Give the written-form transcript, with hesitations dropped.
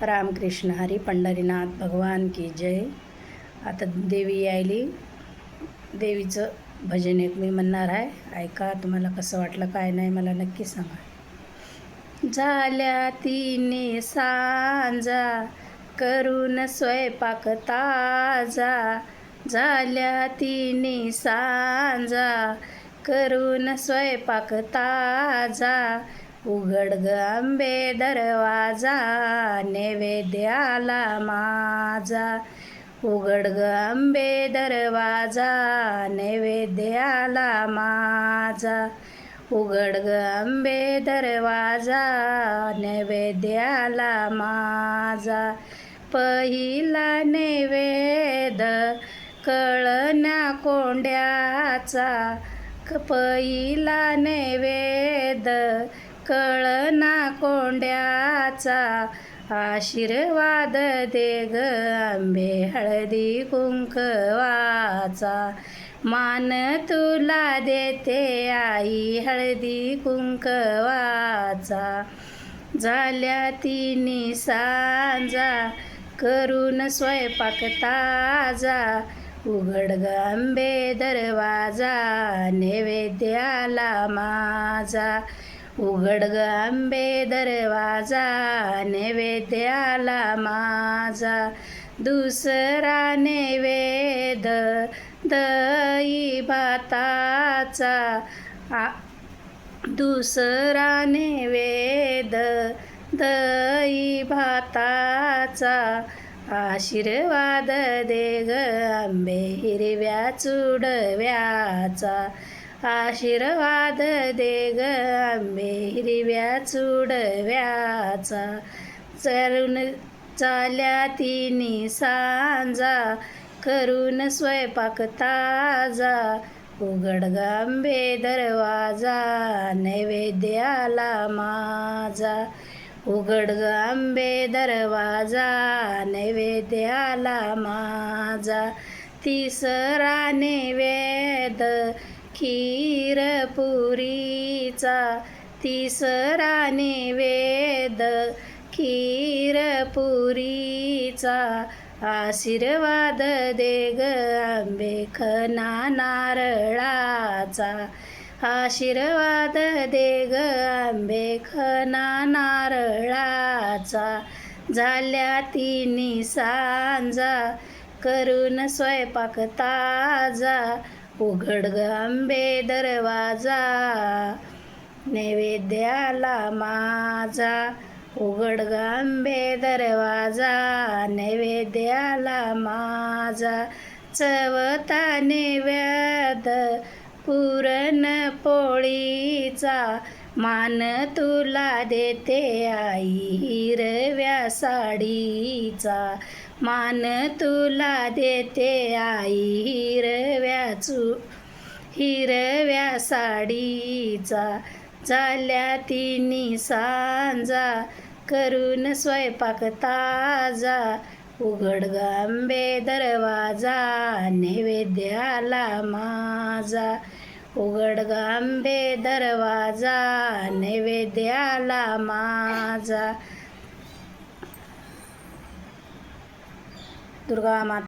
रामकृष्ण हरी, पंढरीनाथ भगवान की जय. आता देवी यायली, देवीचं भजन एक मी म्हणणार आहे, ऐका. तुम्हाला कसं वाटलं काय नाही मला नक्की सांगा. झाल्या तिने सांजा, करून स्वयंपाक ताजा. झाल्या तिने सांजा, करून स्वयंपाक ताजा. उघड ग आंबे दरवाजा, नैवेद्याला माझा. उघड ग आंबे दरवाजा, नैवेद्याला माझा. उघड ग आंबे दरवाजा, नैवेद्याला माझा. पहिला नैवेद कळण्या कोंड्याचा. पहिला नैवेद कळना कोंड्याचा. आशीर्वाद दे ग आंबे हळदी कुंकवाचा. मान तुला देते आई हळदी कुंकवाचा. झाल्या तिन्ही सांजा, करून स्वयंपाक ताजा. उघड ग आंबे दरवाजा, नैवेद्याला माझा. उघड ग आंबे दरवाजा, नैवेद्याला माझा. दुसरा नैवेद दही भाताचा. दुसरा नैवेद दही भाताचा. आशीर्वाद दे ग आंबे हिरव्या चुडव्याचा. आशीर्वाद दे ग आंबे हिरव्या चुडव्याचा. चरून चाल्या तिन्ही सांजा, करून स्वयंपाक ताजा. उघड ग आंबे दरवाजा, नैवेद्याला माझा. उघड ग आंबे दरवाजा, नैवेद्याला माझा. तिसरा नैवेद खीर पुरीचा. तिसरा नैवेद खीर पुरीचा. आशीर्वाद दे ग आंबे खना नारळाचा. आशीर्वाद दे ग आंबे खना नारळाचा. झाल्या तिन्ही सांजा, करून स्वयंपाक ताजा. उघड ग आंबे दरवाजा, नैवेद्याला माझा. उघड ग आंबे दरवाजा, नैवेद्याला माझा. चवथा नैवेद पुरण पोळीचा. मान तुला देते आई हिरव्या साडीचा. मान तुला देते आई हिरव्या साडीचा. झाल्या तिन्ही सांजा, करून स्वयंपाक ताजा. उघड ग आंबे दरवाजा, नैवेद्याला माझा. उघड ग आंबे दरवाजा, नैवेद्याला माझा. दुर्गा माता.